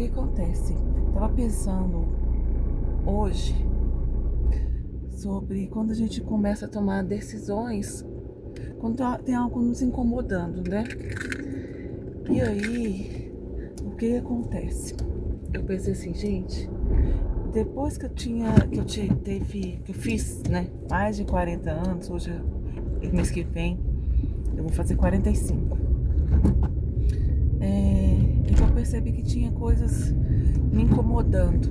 que acontece? Tava pensando hoje sobre quando a gente começa a tomar decisões, quando tem algo nos incomodando, né? E aí, o que acontece? Eu pensei assim, gente, depois que eu fiz, né, mais de 40 anos, hoje, mês que vem, eu vou fazer 45. Então eu percebi que tinha coisas me incomodando.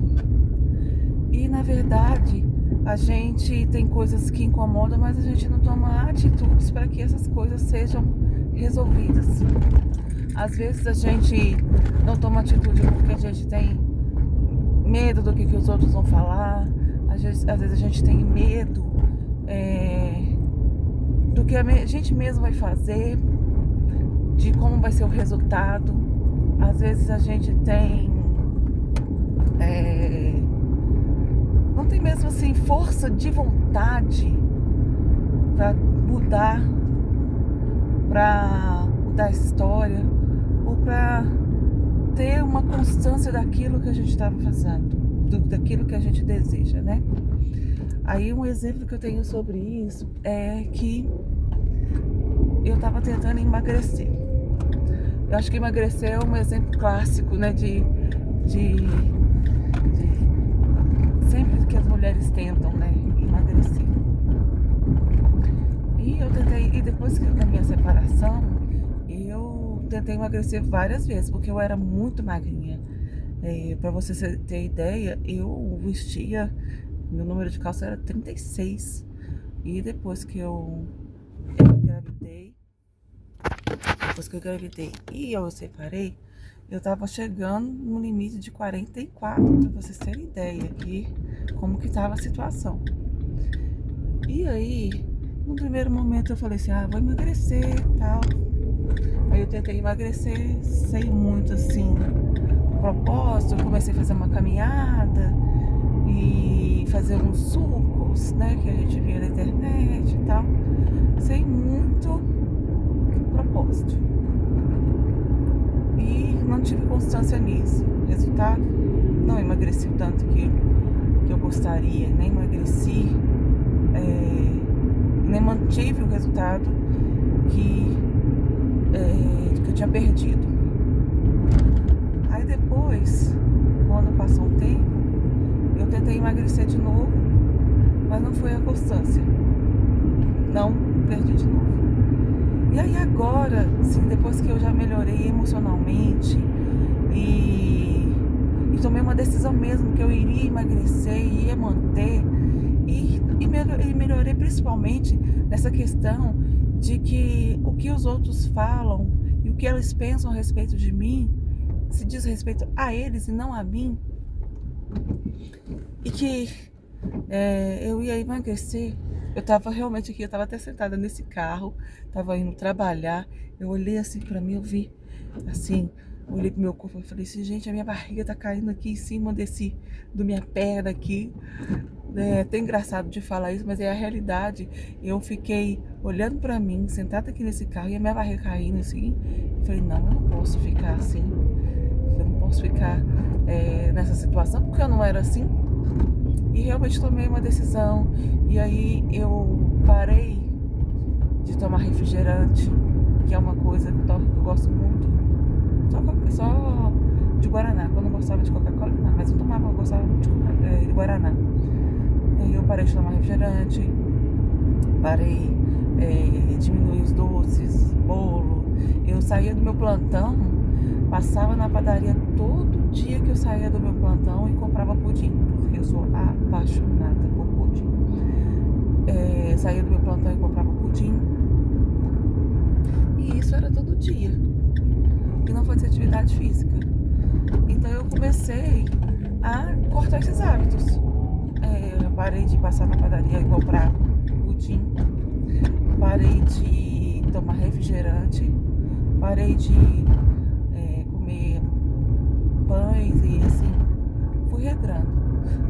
E na verdade, a gente tem coisas que incomodam, mas a gente não toma atitudes para que essas coisas sejam resolvidas. Às vezes a gente não toma atitude porque a gente tem medo do que os outros vão falar. Às vezes a gente tem medo do que a gente mesmo vai fazer, de como vai ser o resultado. Às vezes a gente não tem mesmo assim força de vontade para mudar a história, ou para ter uma constância daquilo que a gente estava fazendo, daquilo que a gente deseja, né? Aí um exemplo que eu tenho sobre isso é que eu estava tentando emagrecer. Eu acho que emagrecer é um exemplo clássico, né, de sempre que as mulheres tentam, né, emagrecer. E eu tentei, e depois da minha separação, eu tentei emagrecer várias vezes, porque eu era muito magrinha. Para você ter ideia, eu vestia, meu número de calça era 36. E depois que eu engravidei e eu separei, eu tava chegando no limite de 44, para vocês terem ideia aqui como que tava a situação. E aí, no primeiro momento eu falei assim, vou emagrecer e tal. Aí eu tentei emagrecer sem muito assim propósito. Eu comecei a fazer uma caminhada e fazer uns sucos, né, que a gente via na internet e tal, sem muito propósito. E não tive constância nisso. Resultado, não emagreci o tanto que eu gostaria, nem emagreci, nem mantive o resultado que eu tinha perdido. Aí depois, quando passou um tempo, eu tentei emagrecer de novo, mas não foi a constância. Não, perdi de novo. E aí agora, sim, depois que eu já melhorei emocionalmente e tomei uma decisão mesmo que eu iria emagrecer, ia manter, e melhorei principalmente nessa questão de que o que os outros falam e o que eles pensam a respeito de mim se diz respeito a eles e não a mim. E que eu ia emagrecer. Eu tava realmente aqui, eu tava até sentada nesse carro, tava indo trabalhar. Eu olhei assim pra mim, eu vi assim, olhei pro meu corpo e falei assim, gente, a minha barriga tá caindo aqui em cima do minha perna aqui. É até engraçado de falar isso, mas é a realidade. Eu fiquei olhando pra mim, sentada aqui nesse carro, e a minha barriga caindo assim. Eu falei, não, eu não posso ficar assim. Eu não posso ficar nessa situação, porque eu não era assim. E realmente tomei uma decisão. E aí eu parei de tomar refrigerante, que é uma coisa que eu gosto muito. Só de Guaraná, quando eu não gostava de Coca-Cola, não, mas eu gostava muito de Guaraná. E aí eu parei de tomar refrigerante, parei, diminuí os doces, bolo. Eu saía do meu plantão, passava na padaria todo dia que eu saía do meu plantão e comprava pudim, porque eu sou apaixonada por pudim. Saía do meu plantão e comprava pudim. E isso era todo dia. E não fazia atividade física. Então eu comecei a cortar esses hábitos. Eu parei de passar na padaria e comprar pudim. Parei de tomar refrigerante. Parei de comer pães e assim, fui regrando.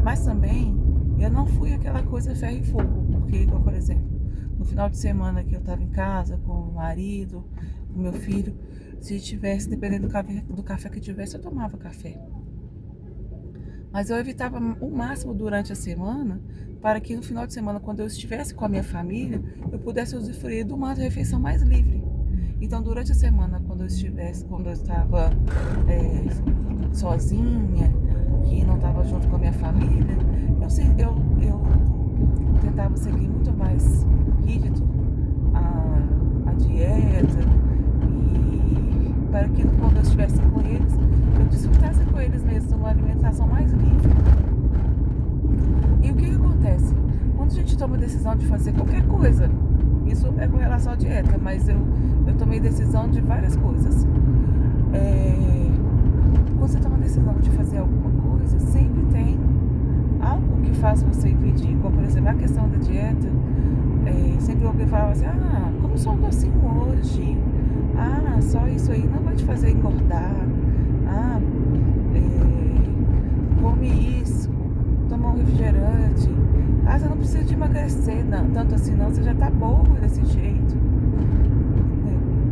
Mas também eu não fui aquela coisa ferro e fogo, porque, por exemplo, no final de semana que eu estava em casa com o marido, com meu filho, se tivesse, dependendo do café que tivesse, eu tomava café. Mas eu evitava o máximo durante a semana para que no final de semana, quando eu estivesse com a minha família, eu pudesse usufruir de uma refeição mais livre. Então, durante a semana, quando eu estava sozinha, que não estava junto com a minha família, eu tentava seguir muito mais rígido a dieta, e para que quando eu estivesse com eles, eu desfrutasse com eles mesmo uma alimentação mais livre. E o que acontece? Quando a gente toma a decisão de fazer qualquer coisa, isso é com relação à dieta, mas eu tomei decisão de várias coisas. Quando você toma a decisão de fazer alguma coisa, sempre tem algo que faz você impedir. Como, por exemplo, a questão da dieta, sempre alguém falava assim, como só um docinho hoje, só isso aí não vai te fazer engordar, come isso, toma um refrigerante, você não precisa de emagrecer, não, tanto assim não, você já tá boa desse jeito.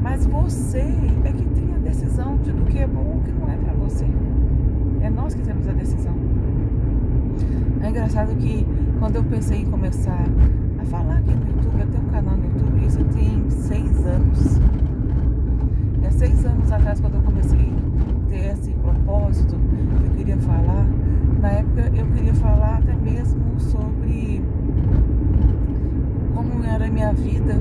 Mas você é que tem a decisão do que é bom ou o que não é pra você. É nós que temos a decisão. É engraçado que quando eu pensei em começar a falar aqui no YouTube, eu tenho um canal no YouTube, isso tem 6 anos. Há 6 anos atrás, quando eu comecei a ter esse propósito que eu queria falar, na época eu queria falar até mesmo sobre como era a minha vida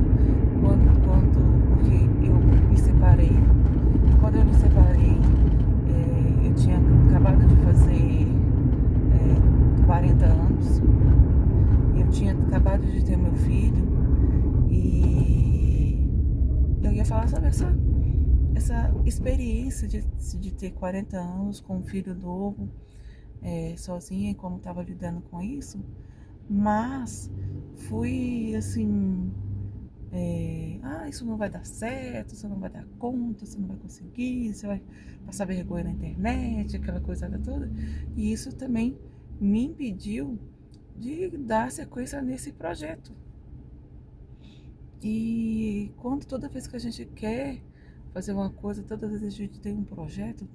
porque eu me separei. E quando eu me separei, eu tinha acabado de fazer 40 anos. Eu tinha acabado de ter meu filho e eu ia falar sobre essa experiência de ter 40 anos com um filho novo, sozinha, e como estava lidando com isso. Mas fui assim, isso não vai dar certo, você não vai dar conta, você não vai conseguir, você vai passar vergonha na internet, aquela coisa toda. E isso também me impediu de dar sequência nesse projeto. E toda vez que a gente quer fazer uma coisa, toda vez que a gente tem um projeto,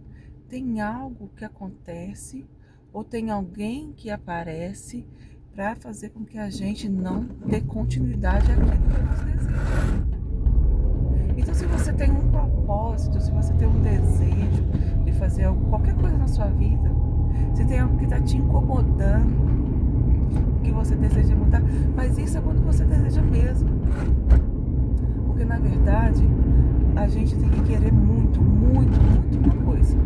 tem algo que acontece ou tem alguém que aparece para fazer com que a gente não dê continuidade àquilo que nós desejamos. Então, se você tem um propósito, se você tem um desejo de fazer qualquer coisa na sua vida, se tem algo que está te incomodando, que você deseja mudar, mas isso é quando você deseja mesmo. Porque, na verdade, a gente tem que querer muito, muito, muito uma coisa.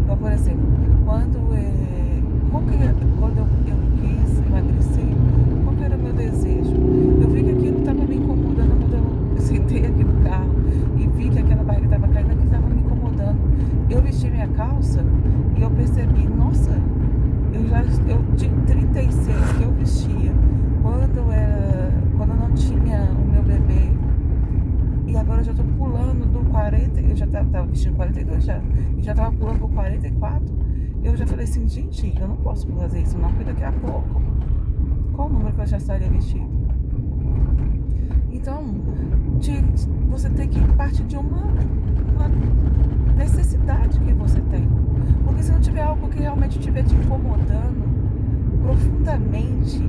Então, por exemplo, quando eu quis emagrecer, qual que era o meu desejo? Eu vi que aquilo estava me incomodando quando eu sentei aqui no carro e vi que aquela barriga estava caindo, aquilo estava me incomodando. Eu vesti minha calça e eu percebi, nossa, eu tinha 36 que eu vestia quando eu não tinha o meu bebê. E agora eu já tô pulando do 40, eu já tava vestindo 42 já, e já tava pulando pro 44. Eu já falei assim, gente, eu não posso fazer isso não, porque daqui a pouco, qual o número que eu já estaria vestido? Então, você tem que partir de uma necessidade que você tem. Porque se não tiver algo que realmente estiver te incomodando profundamente,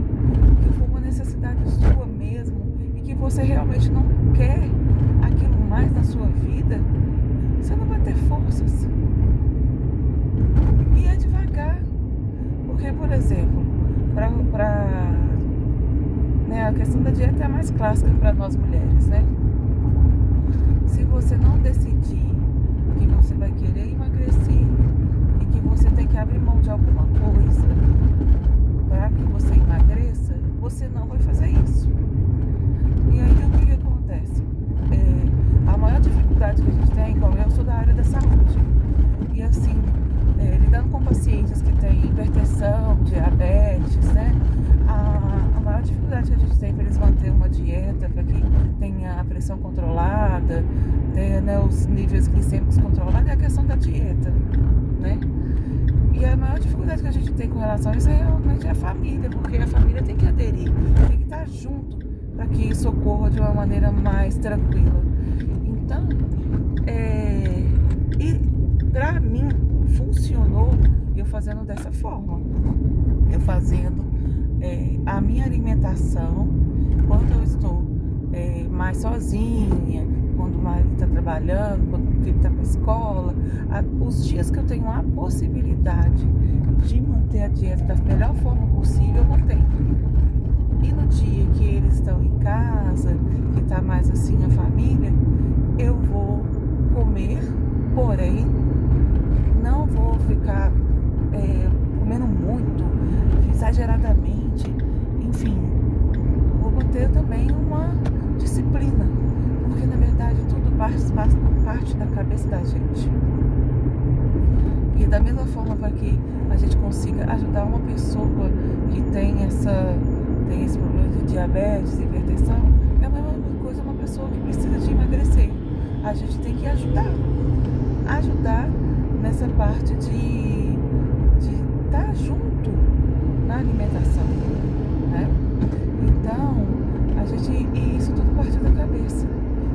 que for uma necessidade sua mesmo, e que você realmente não quer aquilo mais na sua vida, você não vai ter forças. E é devagar. Porque, por exemplo, a questão da dieta é a mais clássica para nós mulheres, né? Se você não decidir que você vai querer emagrecer e que você tem que abrir mão de alguma coisa para que você emagreça, você não vai fazer isso. E aí o que acontece? A maior dificuldade que a gente tem, igual eu sou da área da saúde, e assim, lidando com pacientes que têm hipertensão, diabetes, né? A maior dificuldade que a gente tem para eles manter uma dieta, para que tenha a pressão controlada, tenha, né, os níveis glicêmicos controlados, é a questão da dieta, né? E a maior dificuldade que a gente tem com relação a isso realmente é a família, porque a família tem que aderir, tem que estar junto para que isso ocorra de uma maneira mais tranquila. Então, e para mim funcionou eu fazendo dessa forma. Eu fazendo a minha alimentação quando eu estou mais sozinha, quando o marido está trabalhando, quando o filho está para a escola, os dias que eu tenho a possibilidade de manter a dieta da melhor forma possível, eu mantenho. E no dia que eles estão em casa, que está mais assim a família, eu vou comer, porém não vou ficar comendo muito, exageradamente, enfim, vou manter também uma disciplina, porque na verdade tudo parte da cabeça da gente. E da mesma forma para que a gente consiga ajudar uma pessoa que tem esse problema de diabetes, hipertensão, é a mesma coisa uma pessoa que precisa de emagrecer. A gente tem que ajudar nessa parte de estar junto na alimentação, né? Então, e isso tudo parte da cabeça.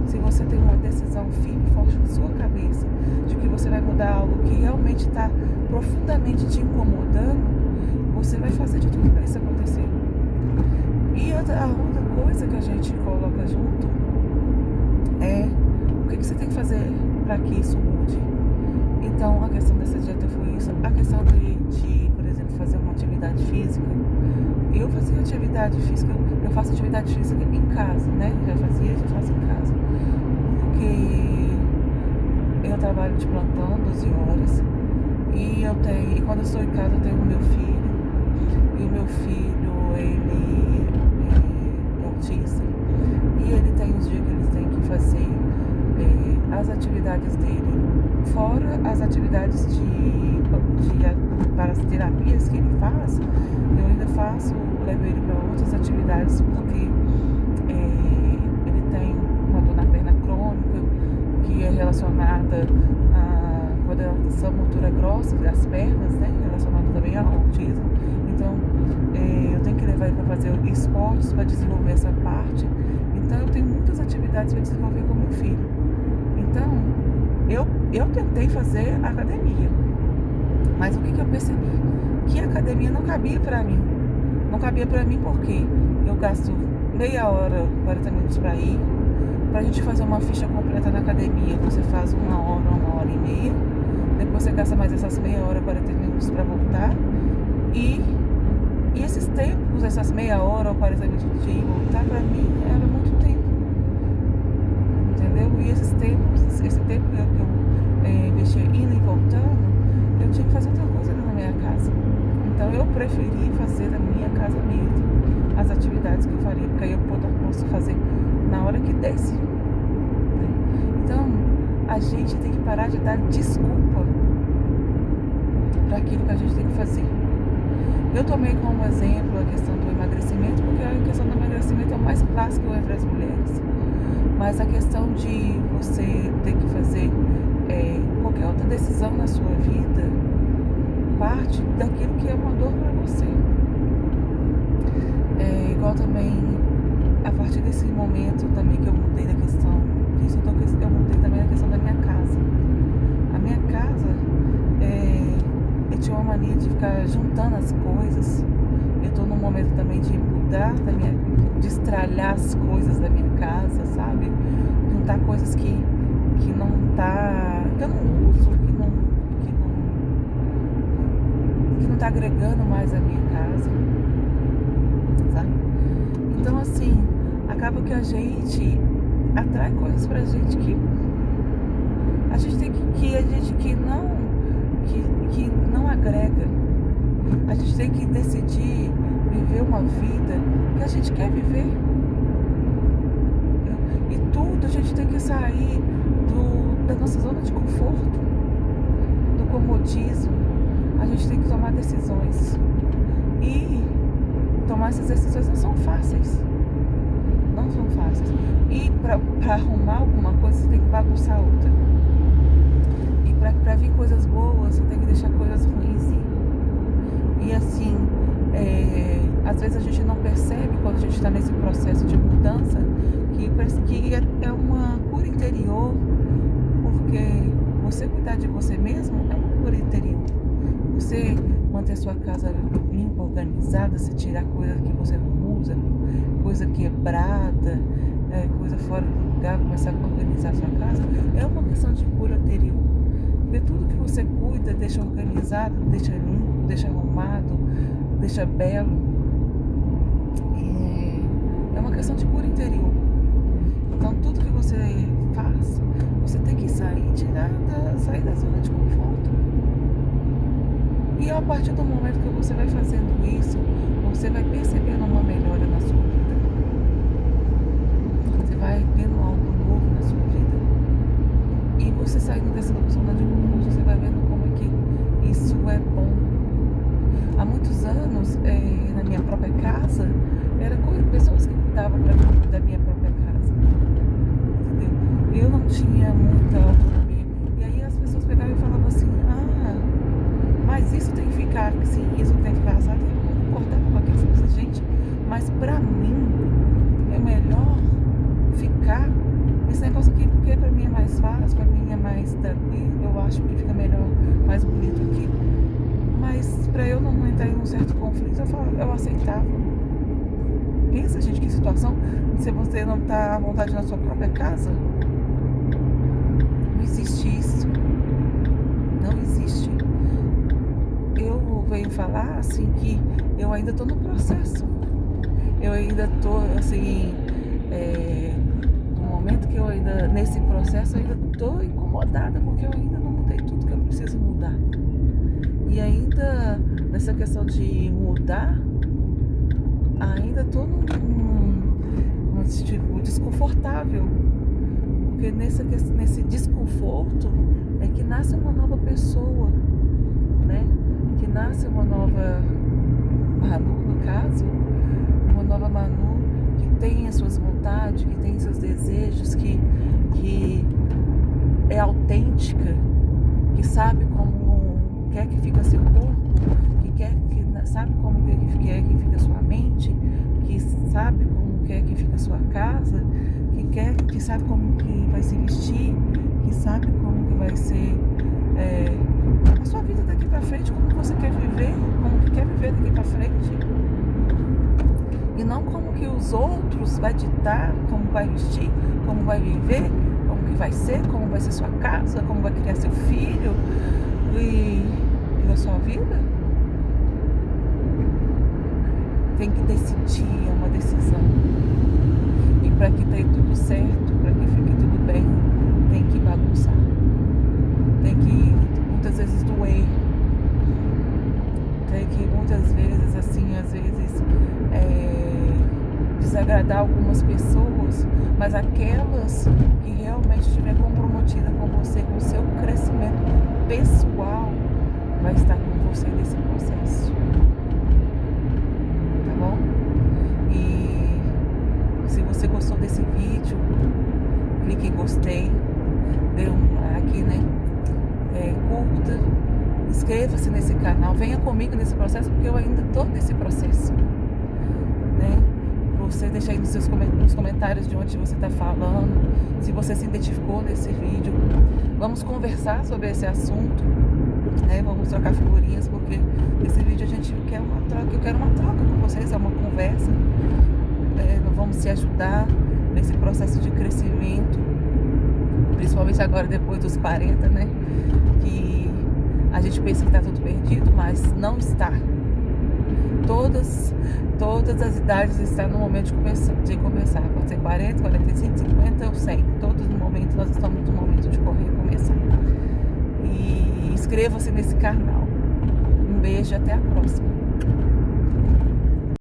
Se você tem uma decisão firme e forte na sua cabeça de que você vai mudar algo que realmente está profundamente te incomodando, você vai fazer de tudo para isso acontecer. E a outra coisa que a gente coloca junto é o que você tem que fazer para que isso mude. Então, a questão dessa dieta foi isso. A questão de, por exemplo, fazer uma atividade física. Eu fazia atividade física, eu faço atividade física em casa, né? Já faço em casa. Porque eu trabalho de plantão 12 horas. E quando eu estou em casa, eu tenho o meu filho. E o meu filho, ele é autista. E ele tem os dias que ele tem que fazer as atividades dele, fora as atividades para as terapias que ele faz. Eu ainda levo ele para outras atividades, porque ele tem uma dor na perna crônica, que é relacionada à coordenação motora grossa das pernas, né? Relacionada também ao autismo. Então, eu tenho que levar ele para fazer esportes, para desenvolver essa parte. Então, eu tenho muitas atividades para desenvolver com meu filho. Então, eu tentei fazer academia, mas o que eu percebi? Que a academia não cabia para mim. Não cabia para mim porque eu gasto meia hora, 40 minutos para ir. Para a gente fazer uma ficha completa na academia, você faz 1 hora e meia. Depois você gasta mais essas meia hora, 40 minutos para voltar. E esses tempos, essas meia hora ou 40 minutos de ir e voltar, para mim era muito tempo. Entendeu? E esse tempo que eu investi indo e voltando, eu tinha que fazer outra coisa na minha casa. Então eu preferi fazer na minha casa mesmo as atividades que eu faria, porque aí eu posso fazer na hora que desce. Então a gente tem que parar de dar desculpa para aquilo que a gente tem que fazer. Eu tomei como exemplo a questão do emagrecimento, porque a questão do emagrecimento é o mais clássico entre as mulheres. Mas a questão de você ter que fazer qualquer outra decisão na sua vida parte daquilo que é uma dor para você. Igual também, a partir desse momento também que eu mudei da questão disso, eu mudei também a questão da minha casa. A minha casa, eu tinha uma mania de ficar juntando as coisas. Eu estou num momento também de mudar, de estralhar as coisas da minha casa, sabe? Juntar coisas que eu não uso, que não tá agregando mais a minha casa, sabe? Então assim, acaba que a gente atrai coisas pra gente que a gente tem que não agrega. A gente tem que decidir viver uma vida que a gente quer viver. E tudo a gente tem que sair da nossa zona de conforto, do comodismo. A gente tem que tomar decisões. E tomar essas decisões não são fáceis. Não são fáceis. E para arrumar alguma coisa, você tem que bagunçar outra. E para vir coisas boas, você tem que deixar coisas ruins ir. E assim, às vezes a gente não percebe quando a gente está nesse processo de mudança que é uma cura interior, porque você cuidar de você mesmo é uma cura interior. Você manter sua casa limpa, organizada, se tirar coisa que você não usa, coisa quebrada, coisa fora do lugar, começar a organizar sua casa, é uma questão de cura interior. Porque tudo que você cuida, deixa organizado, deixa limpo, deixa arrumado, deixa belo, é uma questão de cura interior. Então tudo que você faz, você tem que sair da zona de conforto. E a partir do momento que você vai fazendo isso, você vai percebendo uma melhora na sua vida. Você vai tendo algo novo na sua vida. E você saindo dessa zona de conforto, você vai vendo como é que isso é bom. Há muitos anos, na minha própria casa, eram pessoas que cuidavam da minha própria casa. Entendeu? Eu não tinha muita autonomia. E aí as pessoas pegavam e falavam assim, mas isso tem que ficar assim, isso tem que ficar assado. Eu não concordava com aquilo. Eu falei assim, gente, mas pra mim é melhor ficar esse negócio aqui, porque pra mim é mais fácil, pra mim é mais tranquilo, eu acho que fica melhor, mais bonito aqui. Mas pra eu não entrar em um certo conflito, eu aceitava. Pensa, gente, que situação, se você não tá à vontade na sua própria casa, não existe isso. Não existe. Eu venho falar assim que eu ainda estou no processo. Eu ainda estou assim, no momento que eu ainda, nesse processo, eu ainda estou incomodada, porque eu ainda não mudei tudo que eu preciso mudar. E ainda nessa questão de mudar, ainda estou tipo, desconfortável. Porque nesse desconforto é que nasce uma nova pessoa, né? Que nasce uma nova Manu, no caso, uma nova Manu que tem as suas vontades, que tem seus desejos, que é autêntica, que sabe como quer que fica seu corpo, que sabe como quer que fica sua mente, que sabe como quer que fica sua casa, que sabe como que vai se vestir, que sabe como que vai ser a sua vida daqui pra frente, como você quer viver, como que quer viver daqui pra frente. E não como que os outros vai ditar, como vai vestir, como vai viver, como que vai ser sua casa, como vai criar seu filho e a sua vida. Tem que decidir, é uma decisão. E para que dê tudo certo, para que fique tudo bem, tem que bagunçar. Tem que muitas vezes doer. Tem que muitas vezes, assim, às vezes desagradar algumas pessoas, mas aquelas que realmente estiver comprometida com você, com o seu crescimento pessoal, vai estar com você nesse processo. Tá bom? E se você gostou desse vídeo, clique em gostei, dê um like, né? Curta, inscreva-se nesse canal, venha comigo nesse processo, porque eu ainda estou nesse processo, né? Você deixa aí nos comentários de onde você está falando, se você se identificou nesse vídeo. Vamos conversar sobre esse assunto, né? Vamos trocar figurinhas, porque nesse vídeo a gente quer uma troca, eu quero uma troca com vocês, é uma conversa. Vamos se ajudar nesse processo de crescimento, principalmente agora depois dos 40, né? Que a gente pensa que está tudo perdido, mas não está. Todas as idades estão no momento de começar. Pode ser 40, 45, 50 ou 100. Todos no momento, nós estamos no momento de correr e começar. E inscreva-se nesse canal. Um beijo e até a próxima.